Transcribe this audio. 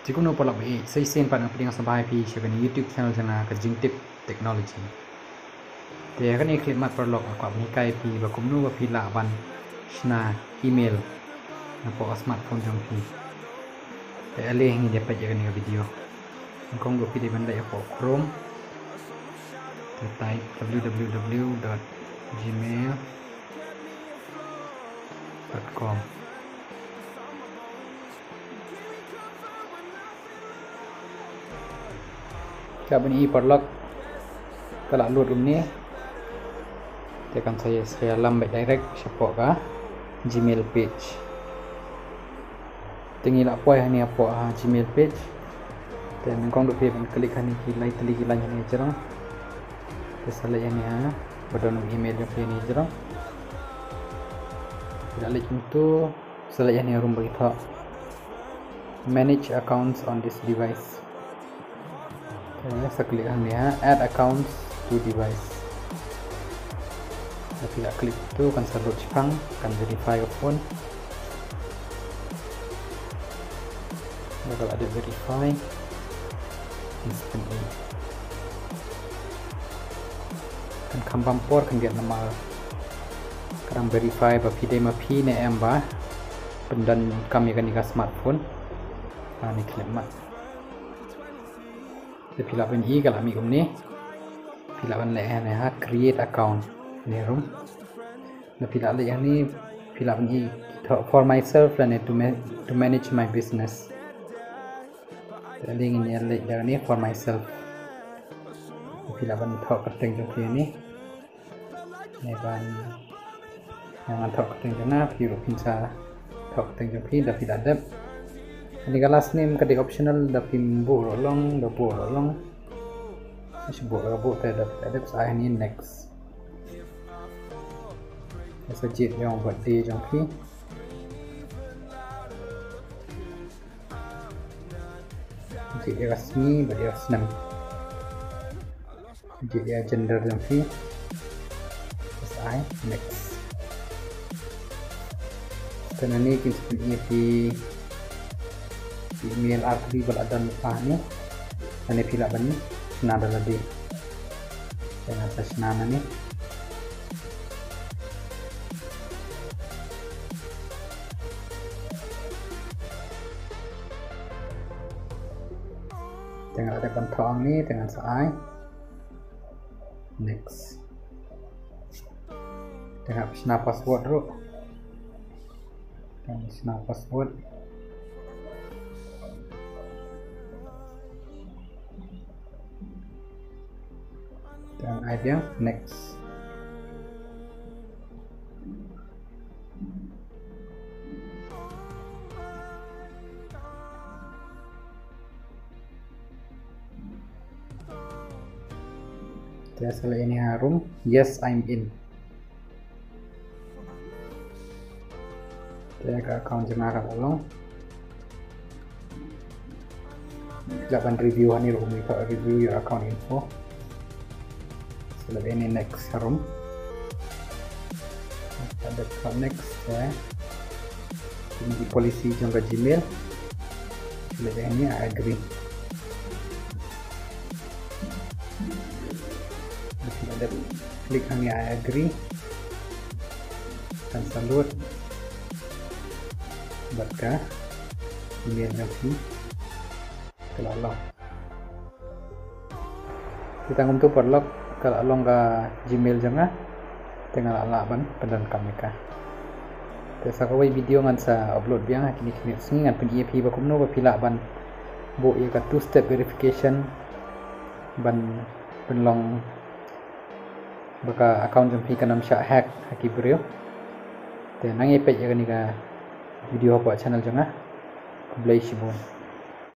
Kumno polak be sei sen pan apning sabai pi sekan YouTube channel jana ka Jingtip technology. Te kan ni klit mat perlok akwa ni kai pi ba Kumno ba pi la ban Shna email Napoh smartphone Jongphi. Te ale ni dapat je ni video. Kong go pi di banda ya po Chrome. Te type www.gmail.com. Kalau ini perlok kalau load ini tekan saya lambat direct support ke Gmail page. Tinggi nak apa ni apa Gmail page. Dan kong duk pin klik ni kilai teli kilai ni jerang. Terus yang ni badon email yang ni jerang. Tidak lagi itu selai yang ni harum bagi tak manage accounts on this device. Saya klik ni add accounts to device. Tapi tak klik itu kan saya load Jepang, kan verify phone. Kalau ada verify, instantly. Kan kambam por kan dia normal. Sekarang verify bapi dia mapi ni amba pendan kami kan di smartphone. Ni klik mat. Pilih pen i kalau ambil ni pilih pen lain ni create account ni room dan pilih lagi yang ni pilih pen i for myself dan to manage my business dan link ni lagi yang ni for myself pilih pen thok keting Jongphi ni ban yang thok keting jana pilih pinsa thok keting Jongphi dah pilih ada. Ini last name ketik optional tapi bu rolong, sebut bu ada saya ni next. Sejit yang buat di Jongphi. Sejit dia resmi, bagi senang. Sejit dia gender Jongphi. Saya next. Dan ini kita di email arti berada lupa ni dan pilih bani Shna adalah di dengan Shna ni dengan ada pentong ni dengan saya next dengan Shna password dulu dengan Shna password dan idea next. Setelah ini harum, yes I'm in. Saya ke account jenara ulang. Lapan review ni rumah itu review your account info. Setelah ini next harum. Ada next ya. Ini polisi jangka Gmail. Setelah ini I agree. Ada klik ini I agree. Dan salut. Baca email Jongphi. Kalau kita untuk perlok kalau long ka Gmail jangan tengah laban pendan kami ka. Terus aku buat video ngan sa upload biang kini sengi ngan pen EP ba Kumno ba pila ban bo ia ka two step verification ban penlong baka account Jongphi kanam syak hack haki brio. Te nang EP ya ni ka video apa channel jangan Khublei Shibun.